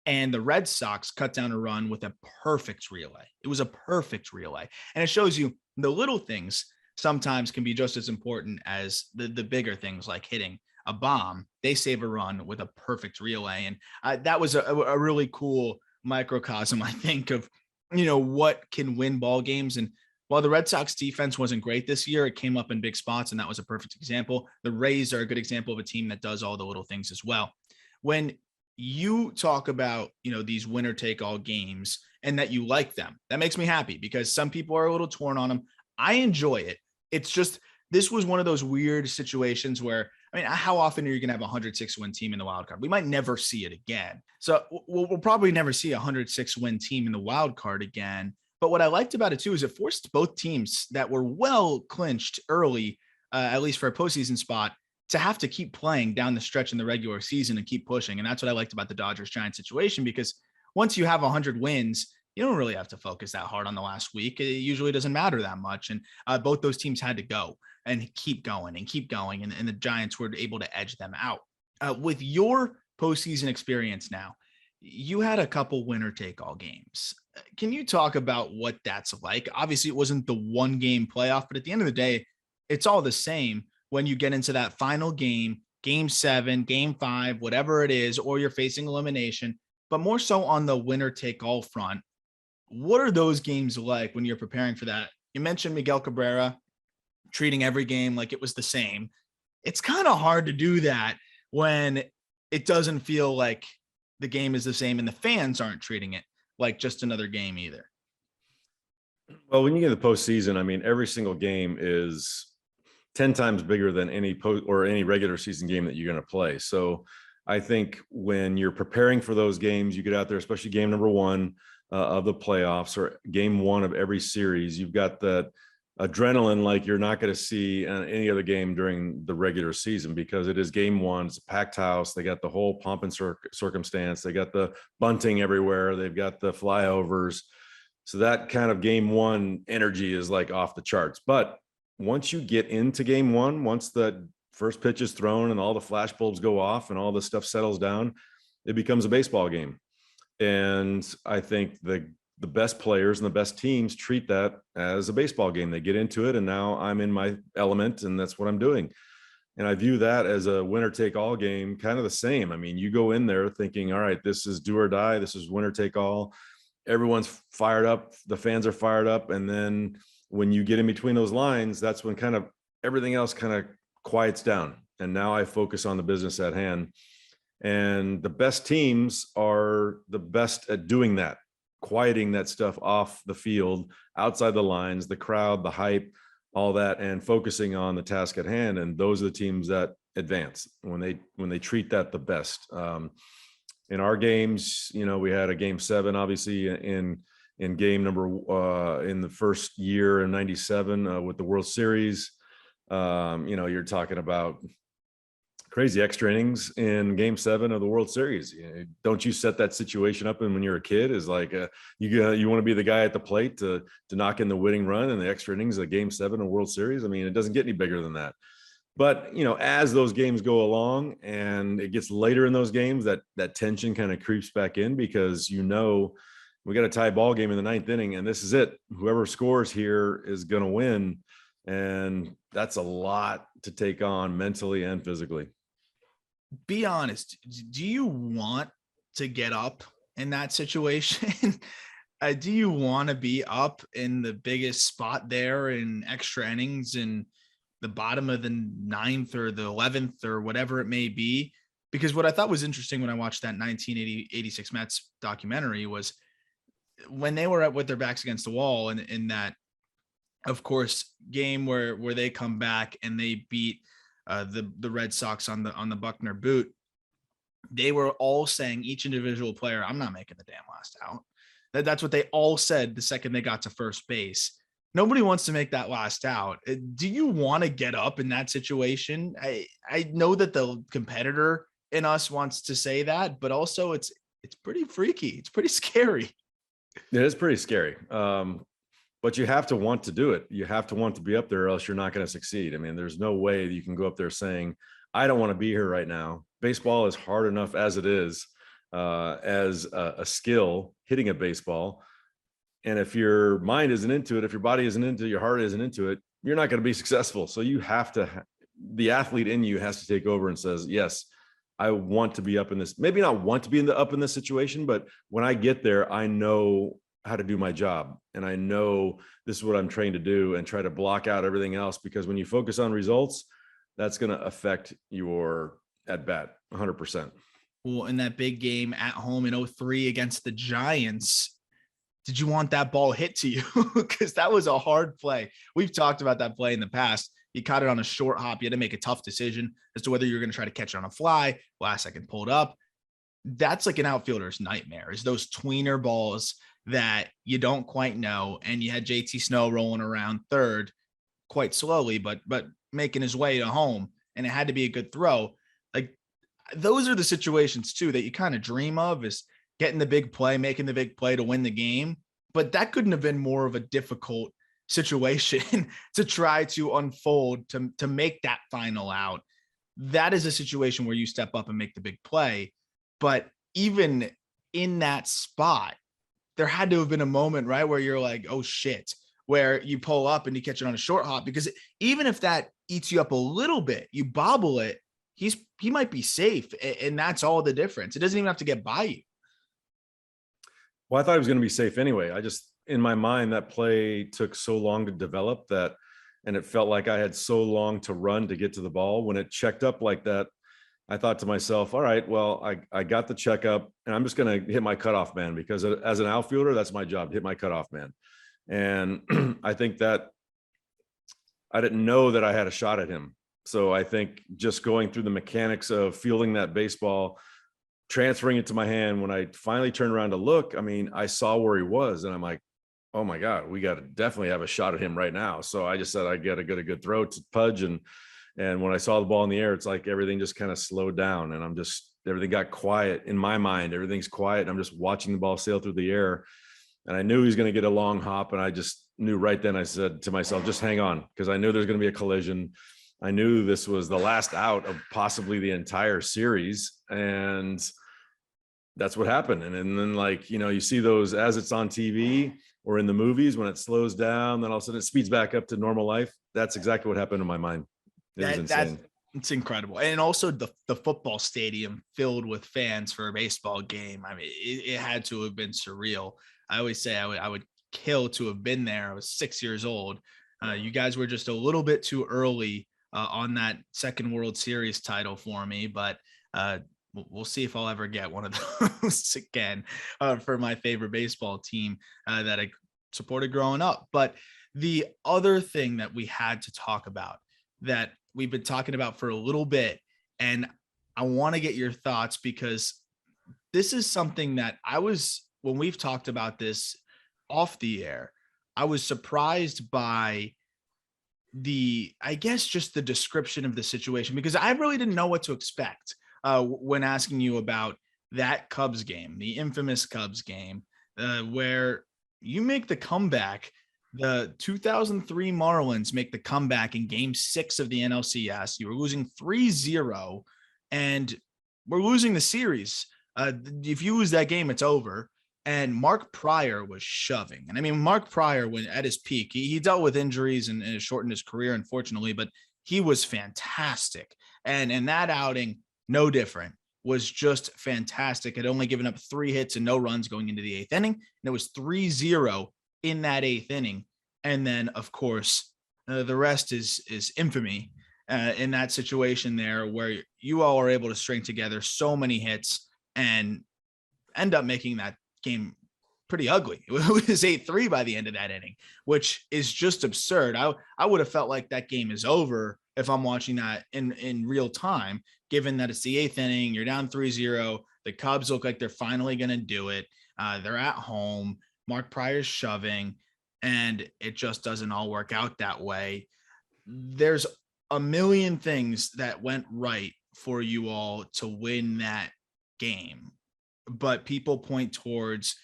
And the Red Sox cut down a run with a perfect relay. It was a perfect relay. And it shows you the little things sometimes can be just as important as the bigger things, like hitting a bomb. They save a run with a perfect relay. And that was a really cool microcosm, I think, of, what can win ball games. And while the Red Sox defense wasn't great this year, it came up in big spots, and that was a perfect example. The Rays are a good example of a team that does all the little things as well. When you talk about, these winner take all games and that you like them, that makes me happy, because some people are a little torn on them. I enjoy it. It's just, this was one of those weird situations where, how often are you going to have a 106 win team in the wild card? We might never see it again. So we'll probably never see a 106 win team in the wild card again. But what I liked about it too is it forced both teams that were well clinched early, at least for a postseason spot, to have to keep playing down the stretch in the regular season and keep pushing. And that's what I liked about the Dodgers-Giants situation, because once you have 100 wins, you don't really have to focus that hard on the last week. It usually doesn't matter that much. And both those teams had to go and keep going. And the Giants were able to edge them out. With your postseason experience now, you had a couple winner take all games. Can you talk about what that's like? Obviously, it wasn't the 1-game playoff, but at the end of the day, it's all the same when you get into that final game, game 7, game 5, whatever it is, or you're facing elimination, but more so on the winner take all front. What are those games like when you're preparing for that? You mentioned Miguel Cabrera treating every game like it was the same. It's kind of hard to do that when it doesn't feel like the game is the same and the fans aren't treating it like just another game either. Well, when you get the postseason, every single game is 10 times bigger than any regular season game that you're going to play. So I think when you're preparing for those games, you get out there, especially game number 1 of the playoffs or game 1 of every series, you've got that adrenaline like you're not going to see in any other game during the regular season, because it is game 1. It's a packed house. They got the whole pomp and circumstance. They got the bunting everywhere. They've got the flyovers. So that kind of game 1 energy is like off the charts. But once you get into game 1, once the first pitch is thrown and all the flash bulbs go off and all the stuff settles down, it becomes a baseball game. And I think the best players and the best teams treat that as a baseball game. They get into it, and now I'm in my element, and that's what I'm doing. And I view that as a winner take all game, kind of the same. You go in there thinking, all right, this is do or die. This is winner take all. Everyone's fired up. The fans are fired up. And then when you get in between those lines, that's when kind of everything else kind of quiets down. And now I focus on the business at hand. And the best teams are the best at doing that, quieting that stuff off the field, outside the lines, the crowd, the hype, all that, and focusing on the task at hand. And those are the teams that advance when they treat that the best. In our games, we had a game 7, obviously in game number in the first year in 97 with the World Series. You're talking about crazy extra innings in game 7 of the World Series. Don't you set that situation up? And when you're a kid, is like you want to be the guy at the plate to knock in the winning run and the extra innings of game 7 of World Series. It doesn't get any bigger than that. But, as those games go along and it gets later in those games, that tension kind of creeps back in, because, we got a tie ball game in the ninth inning and this is it. Whoever scores here is going to win. And that's a lot to take on mentally and physically. Be honest. Do you want to get up in that situation? Do you want to be up in the biggest spot there in extra innings and the bottom of the ninth or the 11th or whatever it may be? Because what I thought was interesting when I watched that 1986 Mets documentary was when they were with their backs against the wall in that, of course, game where they come back and they beat the Red Sox on the Buckner boot. They were all saying, each individual player, I'm not making the damn last out. That's what they all said the second they got to first base. Nobody wants to make that last out. Do you want to get up in that situation? I know that the competitor in us wants to say that, but also it's pretty freaky. It's pretty scary. It is pretty scary. But you have to want to do it. You have to want to be up there, or else you're not going to succeed. I mean, there's no way that you can go up there saying, I don't want to be here right now. Baseball is hard enough as it is, as a skill, hitting a baseball. And if your mind isn't into it, if your body isn't into it, your heart isn't into it, you're not going to be successful. So you have to, the athlete in you has to take over and says, yes, I want to be up in this, maybe not want to be up in this situation, but when I get there, I know how to do my job. And I know this is what I'm trained to do, and try to block out everything else, because when you focus on results, that's going to affect your at bat 100%. Well, in that big game at home in 03 against the Giants, did you want that ball hit to you? Because that was a hard play. We've talked about that play in the past. You caught it on a short hop. You had to make a tough decision as to whether you're going to try to catch it on a fly. Last second pulled up. That's like an outfielder's nightmare, is those tweener balls that you don't quite know. And you had JT Snow rolling around third quite slowly, but making his way to home. And it had to be a good throw. Like, those are the situations too that you kind of dream of, is getting the big play, making the big play to win the game. But that couldn't have been more of a difficult situation to try to unfold to make that final out. That is a situation where you step up and make the big play. But even in that spot, there had to have been a moment, right, where you're like, oh shit, where you pull up and you catch it on a short hop, because even if that eats you up a little bit, you bobble it, he might be safe. And that's all the difference. It doesn't even have to get by you. Well, I thought he was going to be safe anyway. I just, in my mind, that play took so long to develop that, and it felt like I had so long to run to get to the ball. When it checked up like that, I thought to myself, all right, well, I got the checkup, and I'm just going to hit my cutoff man, because as an outfielder, that's my job, hit my cutoff man. And I think that I didn't know that I had a shot at him. So I think just going through the mechanics of fielding that baseball, transferring it to my hand, when I finally turned around to look, I mean, I saw where he was, and I'm like, oh my God, we got to definitely have a shot at him right now. So I just said, I got to get a good throw to Pudge. And when I saw the ball in the air, it's like everything just kind of slowed down, and everything got quiet in my mind. Everything's quiet. And I'm just watching the ball sail through the air, and I knew he was going to get a long hop. And I just knew right then, I said to myself, just hang on, because I knew there's going to be a collision. I knew this was the last out of possibly the entire series. And that's what happened. And then, like, you see those as it's on TV or in the movies, when it slows down, then all of a sudden it speeds back up to normal life. That's exactly what happened in my mind. It was insane. It's incredible. And also the football stadium filled with fans for a baseball game. I mean, it had to have been surreal. I always say I would kill to have been there. I was 6 years old. You guys were just a little bit too early on that second World Series title for me, but we'll see if I'll ever get one of those again for my favorite baseball team that I supported growing up. But the other thing that we had to talk about, that we've been talking about for a little bit, and I want to get your thoughts, because this is something that when we've talked about this off the air, I was surprised by I guess just the description of the situation, because I really didn't know what to expect when asking you about that Cubs game, the infamous Cubs game, where you make the comeback The 2003 Marlins make the comeback in game 6 of the NLCS. You were losing 3-0 and we're losing the series. If you lose that game, it's over. And Mark Pryor was shoving. And I mean, Mark Pryor, when at his peak, he dealt with injuries and it shortened his career, unfortunately, but he was fantastic. And in that outing, no different, was just fantastic. Had only given up 3 hits and no runs going into the 8th inning. And it was 3-0 in that 8th inning. And then, of course, the rest is infamy in that situation there, where you all are able to string together so many hits and end up making that game pretty ugly. It was 8-3 by the end of that inning, which is just absurd. I would have felt like that game is over if I'm watching that in real time, given that it's the 8th inning, you're down 3-0. The Cubs look like they're finally going to do it. They're at home. Mark Pryor's shoving, and it just doesn't all work out that way. There's a million things that went right for you all to win that game, but people point towards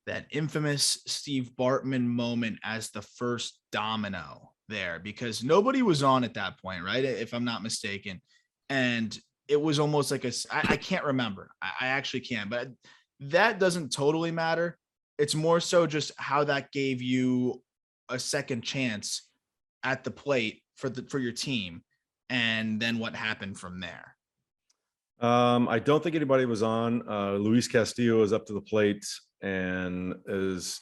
that infamous Steve Bartman moment as the first domino there, because nobody was on at that point, right? If I'm not mistaken. And it was almost like I can't remember. I actually can't, but that doesn't totally matter. It's more so just how that gave you a second chance at the plate for your team, and then what happened from there. I don't think anybody was on. Luis Castillo is up to the plate, and this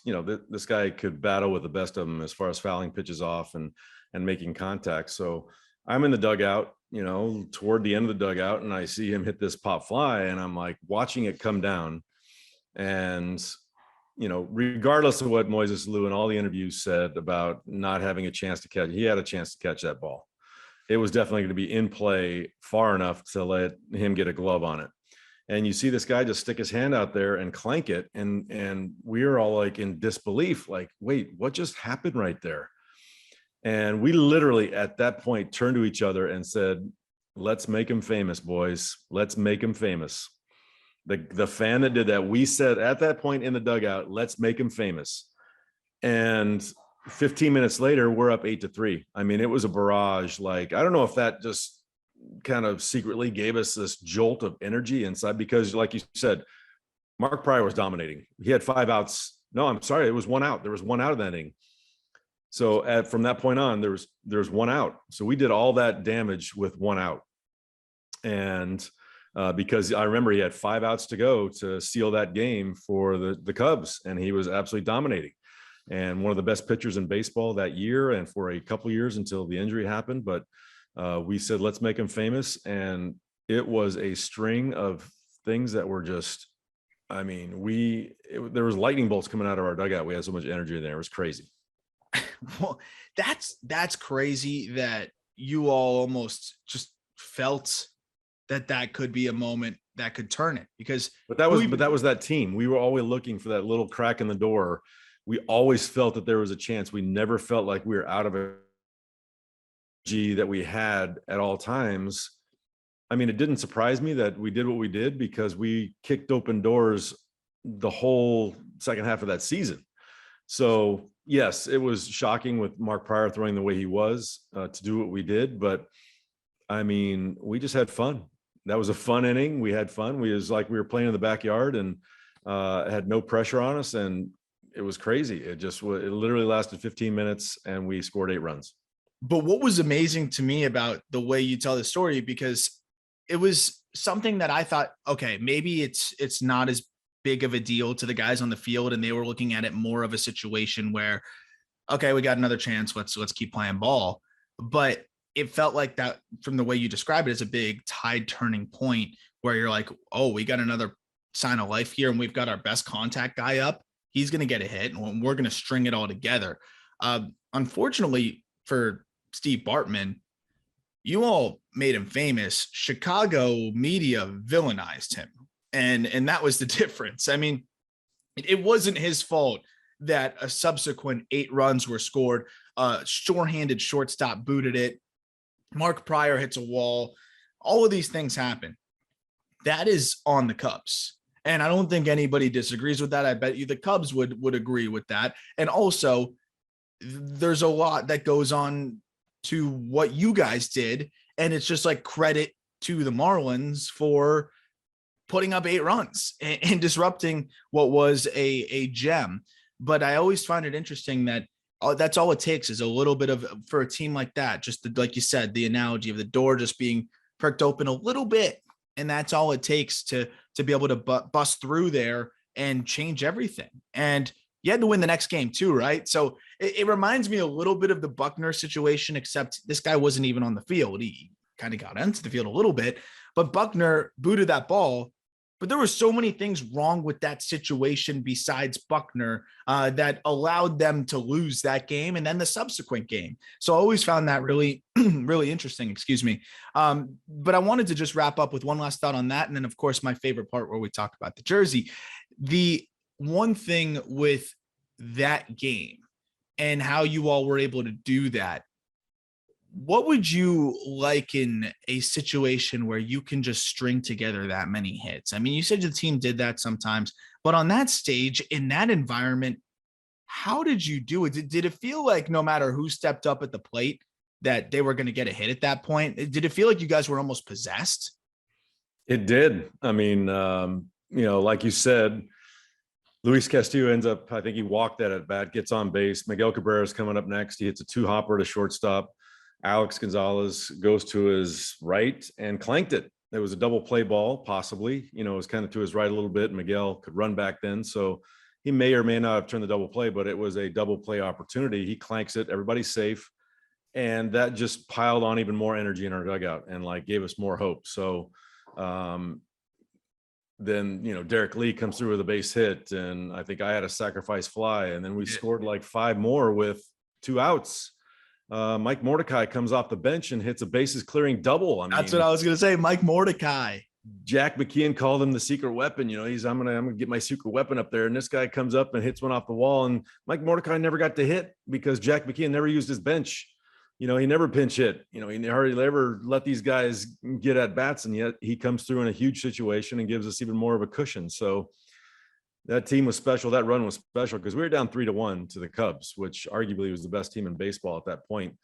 guy could battle with the best of them as far as fouling pitches off and making contact. So I'm in the dugout, toward the end of the dugout, and I see him hit this pop fly, and I'm like watching it come down. And regardless of what Moises Alou in all the interviews said about not having a chance to catch, he had a chance to catch that ball. It was definitely going to be in play far enough to let him get a glove on it. And you see this guy just stick his hand out there and clank it. And we are all like in disbelief, like, wait, what just happened right there? And we literally at that point turned to each other and said, let's make him famous, boys. Let's make him famous. The fan that did that, we said at that point in the dugout, let's make him famous. And 15 minutes later, we're up 8-3. I mean, it was a barrage. Like, I don't know if that just kind of secretly gave us this jolt of energy inside, because like you said, Mark Pryor was dominating. He had 5 outs. No, I'm sorry. It was 1 out. There was 1 out of that inning. So from that point on, there's 1 out. So we did all that damage with 1 out. And because I remember he had 5 outs to go to seal that game for the Cubs, and he was absolutely dominating. And one of the best pitchers in baseball that year and for a couple years until the injury happened. But we said, let's make him famous. And it was a string of things that were just, I mean, there was lightning bolts coming out of our dugout. We had so much energy in there. It was crazy. Well, that's crazy that you all almost just felt that could be a moment that could turn it, because that was that team. We were always looking for that little crack in the door. We always felt that there was a chance. We never felt like we were out of energy that we had at all times. I mean, it didn't surprise me that we did what we did, because we kicked open doors the whole second half of that season. So yes, it was shocking with Mark Pryor throwing the way he was to do what we did. But I mean, we just had fun. That was a fun inning. We had fun. We was like we were playing in the backyard, and had no pressure on us, and it was crazy. It literally lasted 15 minutes, and we scored 8 runs. But what was amazing to me about the way you tell the story, because it was something that I thought, okay, maybe it's not as big of a deal to the guys on the field, and they were looking at it more of a situation where, okay, we got another chance. Let's keep playing ball. But it felt like that from the way you describe it as a big tide turning point, where you're like, oh, we got another sign of life here, and we've got our best contact guy up. He's going to get a hit, and we're going to string it all together. Unfortunately for Steve Bartman, you all made him famous. Chicago media villainized him. And that was the difference. I mean, it wasn't his fault that a subsequent 8 runs were scored. Short-handed shortstop booted it. Mark Pryor hits a wall. All of these things happen. That is on the Cubs. And I don't think anybody disagrees with that. I bet you the Cubs would agree with that. And also, there's a lot that goes on to what you guys did. And it's just like credit to the Marlins for putting up 8 runs and disrupting what was a gem. But I always find it interesting that that's all it takes is a little bit of, for a team like that, just like you said, the analogy of the door just being pricked open a little bit. And that's all it takes to be able to bust through there and change everything. And you had to win the next game too, right? So it reminds me a little bit of the Buckner situation, except this guy wasn't even on the field. He kind of got into the field a little bit, but Buckner booted that ball. But there were so many things wrong with that situation besides Buckner that allowed them to lose that game and then the subsequent game. So I always found that really, really interesting, excuse me. But I wanted to just wrap up with one last thought on that. And then, of course, my favorite part where we talk about the jersey. The one thing with that game and how you all were able to do that, what would you like in a situation where you can just string together that many hits? I mean, you said the team did that sometimes, but on that stage, in that environment, how did you do it? Did it feel like no matter who stepped up at the plate that they were going to get a hit at that point? Did it feel like you guys were almost possessed? It did. I mean, like you said, Luis Castillo ends up, I think he walked that at bat, gets on base. Miguel Cabrera is coming up next. He hits a 2-hopper to shortstop. Alex Gonzalez goes to his right and clanked it. It was a double play ball, possibly. It was kind of to his right a little bit. Miguel could run back then, so he may or may not have turned the double play, but it was a double play opportunity. He clanks it. Everybody's safe. And that just piled on even more energy in our dugout and gave us more hope. So then, Derek Lee comes through with a base hit, and I think I had a sacrifice fly, and then we scored 5 more with 2 outs. Mike Mordecai comes off the bench and hits a bases clearing double. I mean, that's what I was going to say. Mike Mordecai. Jack McKeon called him the secret weapon. I'm gonna get my secret weapon up there, and this guy comes up and hits one off the wall. And Mike Mordecai never got to hit because Jack McKeon never used his bench. He never pinch hit. He hardly ever let these guys get at bats, and yet he comes through in a huge situation and gives us even more of a cushion. So that team was special. That run was special because we were down 3-1 to the Cubs, which arguably was the best team in baseball at that point.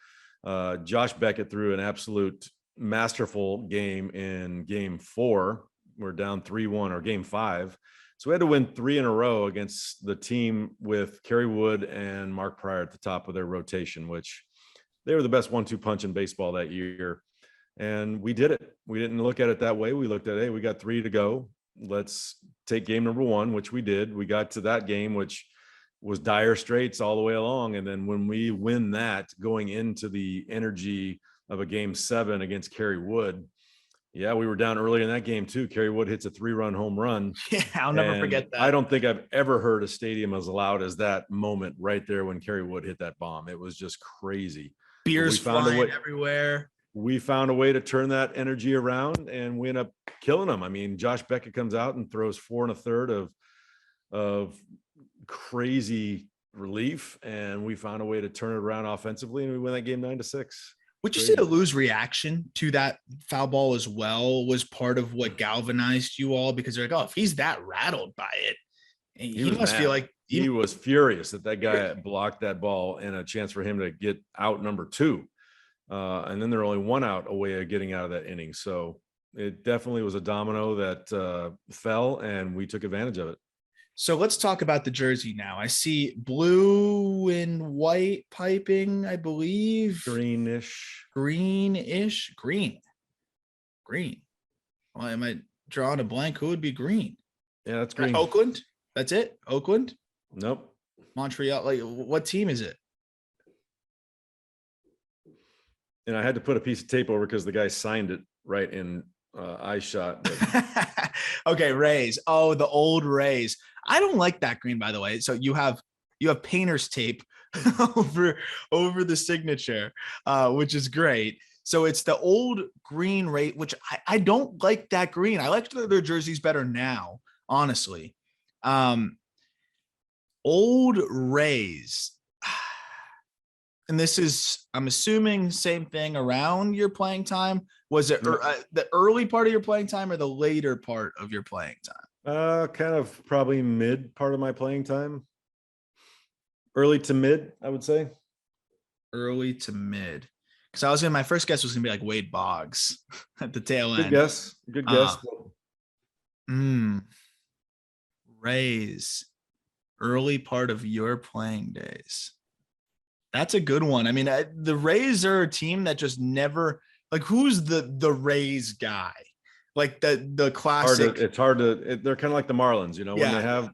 Josh Beckett threw an absolute masterful game in game 4. We're down 3-1, or game 5. So we had to win 3 in a row against the team with Kerry Wood and Mark Pryor at the top of their rotation, which they were the best 1-2 punch in baseball that year. And we did it. We didn't look at it that way. We looked at, hey, we got 3 to go. Let's take game number 1, which we did. We got to that game, which was dire straits all the way along. And then when we win that, going into the energy of a game 7 against Kerry Wood, yeah, we were down early in that game too. Kerry Wood hits a 3-run home run. Yeah, I'll never forget that. I don't think I've ever heard a stadium as loud as that moment right there when Kerry Wood hit that bomb. It was just crazy. Beers flying everywhere. We found a way to turn that energy around, and we end up killing them. I mean, Josh Beckett comes out and throws 4 1/3 of crazy relief, and we found a way to turn it around offensively, and we win that game 9-6. Would you say the Lou's reaction to that foul ball as well was part of what galvanized you all? Because they're like, oh, if he's that rattled by it, he must feel like he was furious that guy blocked that ball and a chance for him to get out number 2. And then they're only 1 out away of getting out of that inning. So it definitely was a domino that fell, and we took advantage of it. So let's talk about the jersey now. I see blue and white piping, I believe. Greenish. Green. Well, am I drawing a blank? Who would be green? Yeah, that's green. Oakland? That's it? Oakland? Nope. Montreal? What team is it? And I had to put a piece of tape over because the guy signed it right in eye shot. Okay, Rays. Oh, the old Rays. I don't like that green, by the way. So you have painter's tape over the signature, which is great. So it's the old green Ray, which I don't like that green. I like their jerseys better now, honestly. Old Rays. And this is, I'm assuming, same thing around your playing time. Was it the early part of your playing time or the later part of your playing time? Kind of probably mid part of my playing time. Early to mid, I would say. early to mid. Because my first guess was gonna be like Wade Boggs at the tail Good end. guess. Good Uh, guess. mm, Rays, early part of your playing days. That's a good one. I mean, the Rays are a team that just never like who's the Rays guy? Like the classic. It's hard to, they're kind of like the Marlins, when they Yeah, have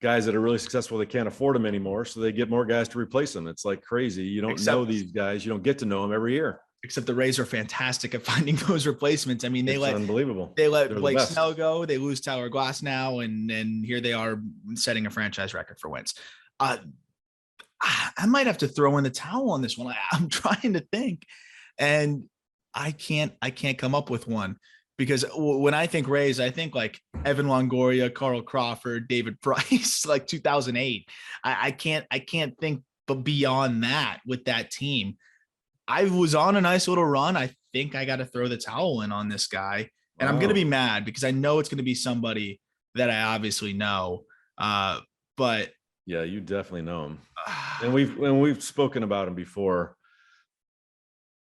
guys that are really successful, they can't afford them anymore. So they get more guys to replace them. It's like crazy. You don't know except these guys. You don't get to know them every year. except the Rays are fantastic at finding those replacements. I mean, It's unbelievable. they let They're the Blake best. Snell go, they lose Tyler Glass now, and here they are setting a franchise record for wins. Uh, I might have to throw in the towel on this one. I'm trying to think, and I can't come up with one because when I think Rays, I think like Evan Longoria, Carl Crawford, David Price, like 2008. I can't think but beyond that with that team. I was on a nice little run. I think I got to throw the towel in on this guy, and I'm going to be Wow. mad because I know it's going to be somebody that I obviously know. But Yeah, you definitely know him. And we've spoken about him before.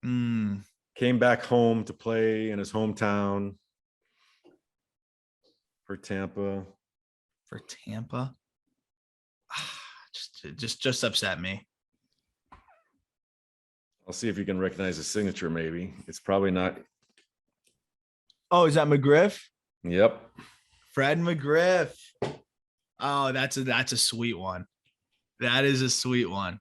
mm, Came back home to play in his hometown for Tampa. for Tampa, just upset me. I'll see if you can recognize his signature. Maybe it's probably not. Oh, is that McGriff? Yep. Fred McGriff. Oh, that's a sweet one. That is a sweet one.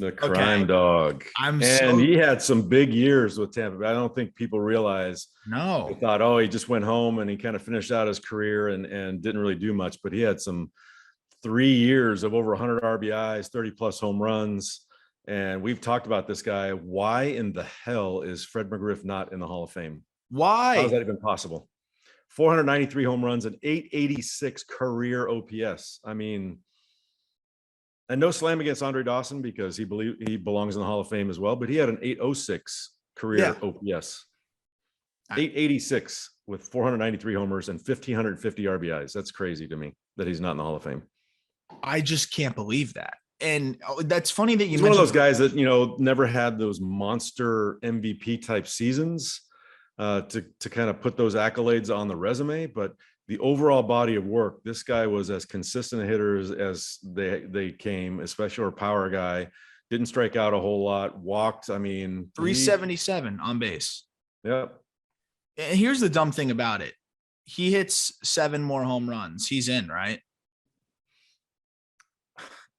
The Okay, crime dog. I'm And so he had some big years with Tampa Bay. I don't think people realize they no. thought, oh, he just went home and he kind of finished out his career and didn't really do much. But he had some 3 years of over 100 RBIs, 30 plus home runs. And we've talked about this guy. Why in the hell is Fred McGriff not in the Hall of Fame? How is Why? that even possible? 493 home runs and 886 career OPS. I mean, and no slam against Andre Dawson because he belongs in the Hall of Fame as well, but he had an 806 Yeah. career OPS. 886 with 493 homers and 1,550 RBIs. That's crazy to me that he's not in the Hall of Fame. I just can't believe that. And that's funny that you He's one of mentioned those guys that, never had those monster MVP type seasons to kind of put those accolades on the resume. But the overall body of work, this guy was as consistent a hitter as they came, especially a power guy. Didn't strike out a whole lot, walked. I mean, 377 on base. Yeah. And here's the dumb thing about it. He hits 7 more home runs. He's in, right?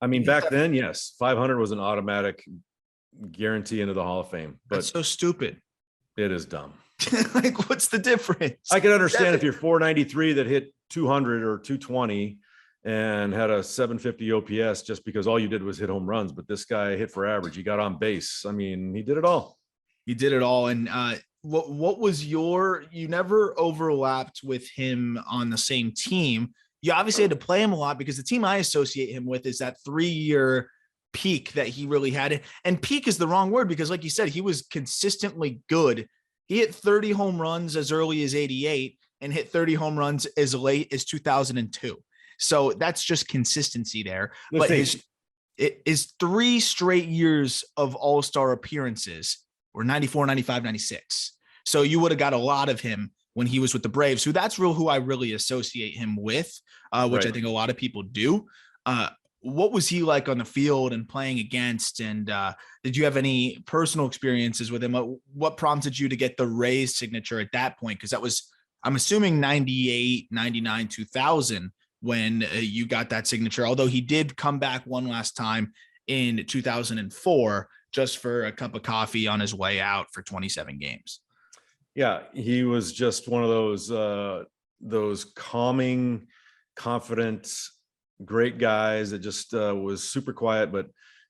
I mean, back then, yes, 500 was an automatic guarantee into the Hall of Fame, but that's so stupid. it is dumb. Like, what's the difference? I can understand if you're 493 that hit 200 or 220 and had a 750 OPS just because all you did was hit home runs. But this guy hit for average. He got on base. I mean, he did it all. He did it all. And what was you never overlapped with him on the same team. You obviously had to play him a lot because the team I associate him with is that 3-year peak that he really had. And peak is the wrong word because, like you said, he was consistently good. He hit 30 home runs as early as 88 and hit 30 home runs as late as 2002. So that's just consistency there. Let's But his 3 straight years of all-star appearances were 94, 95, 96. So you would have got a lot of him when he was with the Braves, who I really associate him with, which I think a lot of people do. What was he like on the field and playing against? And did you have any personal experiences with him? What prompted you to get the Rays signature at that point? Because that was, I'm assuming 98, 99, 2000 when you got that signature, although he did come back one last time in 2004 just for a cup of coffee on his way out for 27 games. Yeah, he was just one of those calming, confident, great guys that just was super quiet. But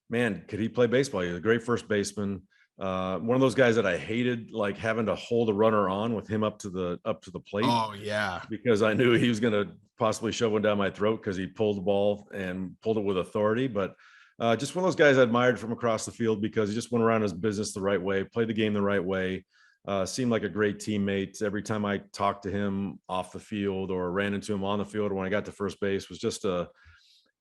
man, could he play baseball? He was a great first baseman. One of those guys that I hated, like having to hold a runner on with him up to the plate. Oh yeah, because I knew he was going to possibly shove one down my throat because he pulled the ball and pulled it with authority. But just one of those guys I admired from across the field because he just went around his business the right way, played the game the right way. Seemed like a great teammate. Every time I talked to him off the field or ran into him on the field or when I got to first base was just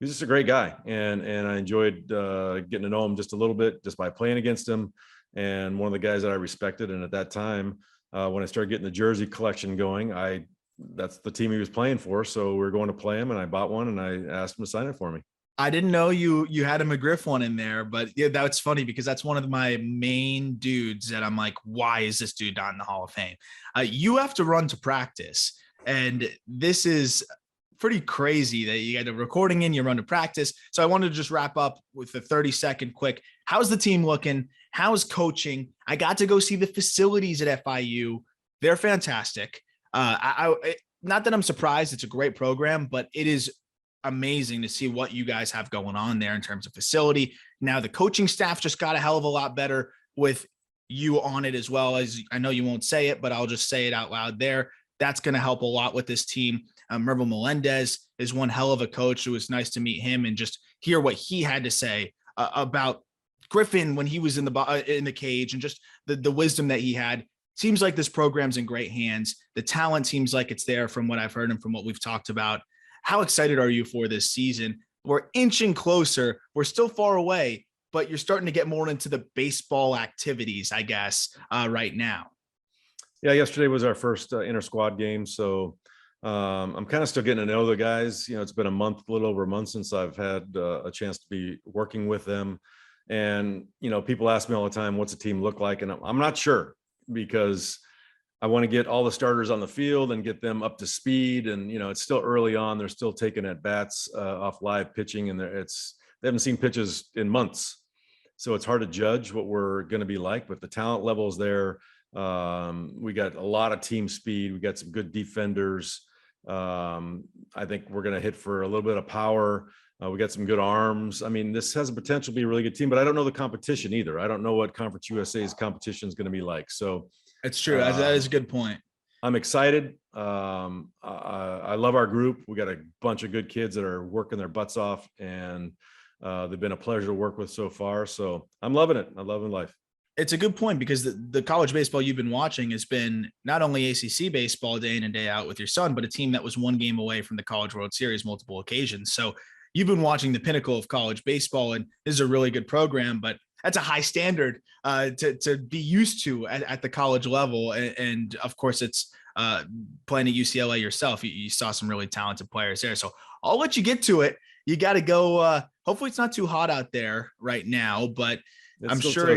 He's just a great guy, and I enjoyed getting to know him just a little bit just by playing against him. And one of the guys that I respected. And at that time, when I started getting the jersey collection going, that's the team he was playing for. So we are going to play him, and I bought one, and I asked him to sign it for me. I didn't know you had a McGriff one in there, but yeah, that's funny because that's one of my main dudes that I'm like, why is this dude not in the Hall of Fame? You have to run to practice, and this is pretty crazy that you get a recording in, you run to practice. So I wanted to just wrap up with a 30-second quick. How's the team looking? How's coaching? I got to go see the facilities at FIU. They're fantastic. Not that I'm surprised. It's a great program, but it is amazing to see what you guys have going on there in terms of facility. Now the coaching staff just got a hell of a lot better with you on it, as well. As I know you won't say it, but I'll just say it out loud there. That's going to help a lot with this team. Mervil Melendez is one hell of a coach. It was nice to meet him and just hear what he had to say about Griffin when he was in the cage, and just the wisdom that he had. Seems like this program's in great hands. The talent seems like it's there from what I've heard and from what we've talked about. How excited are you for this season? We're inching closer. We're still far away, but you're starting to get more into the baseball activities, I guess, right now. Yeah, yesterday was our first inter-squad game, so I'm kind of still getting to know the guys. It's been a little over a month since I've had a chance to be working with them. And, people ask me all the time, what's the team look like? And I'm not sure, because I want to get all the starters on the field and get them up to speed. And, it's still early on. They're still taking at bats off live pitching, and they haven't seen pitches in months. So it's hard to judge what we're going to be like, but the talent level is there. We got a lot of team speed. We got some good defenders. I think we're going to hit for a little bit of power. We got some good arms. I mean, this has a potential to be a really good team, but I don't know the competition either. I don't know what Conference USA's competition is going to be like. So it's true. That is a good point. I'm excited. I love our group. We got a bunch of good kids that are working their butts off, and they've been a pleasure to work with so far. So I'm loving it. I'm loving life. It's a good point, because the college baseball you've been watching has been not only ACC baseball day in and day out with your son, but a team that was one game away from the College World Series multiple occasions. So you've been watching the pinnacle of college baseball, and this is a really good program, but that's a high standard to be used to at the college level. And of course, it's playing at UCLA yourself. You saw some really talented players there. So I'll let you get to it. You got to go. Hopefully it's not too hot out there right now, but I'm sure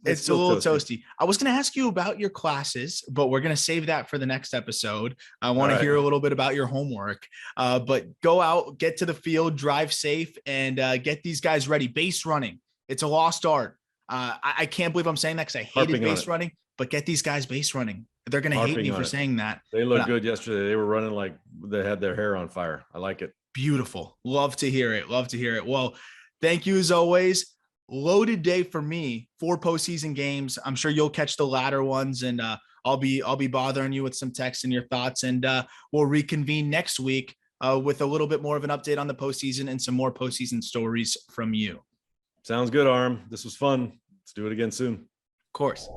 it's a little toasty. I was going to ask you about your classes, but we're going to save that for the next episode. I want to hear a little bit about your homework, but go out, get to the field, drive safe, and get these guys ready. Base running. It's a lost art. I can't believe I'm saying that, because I hated base running, but get these guys base running. They're going to hate me for saying that. They looked good yesterday. They were running like they had their hair on fire. I like it. Beautiful. Love to hear it. Love to hear it. Well, thank you as always. Loaded day for me. 4 postseason games. I'm sure you'll catch the latter ones, and I'll be bothering you with some texts and your thoughts, and we'll reconvene next week with a little bit more of an update on the postseason and some more postseason stories from you. Sounds good, Aram. This was fun. Let's do it again soon. Of course.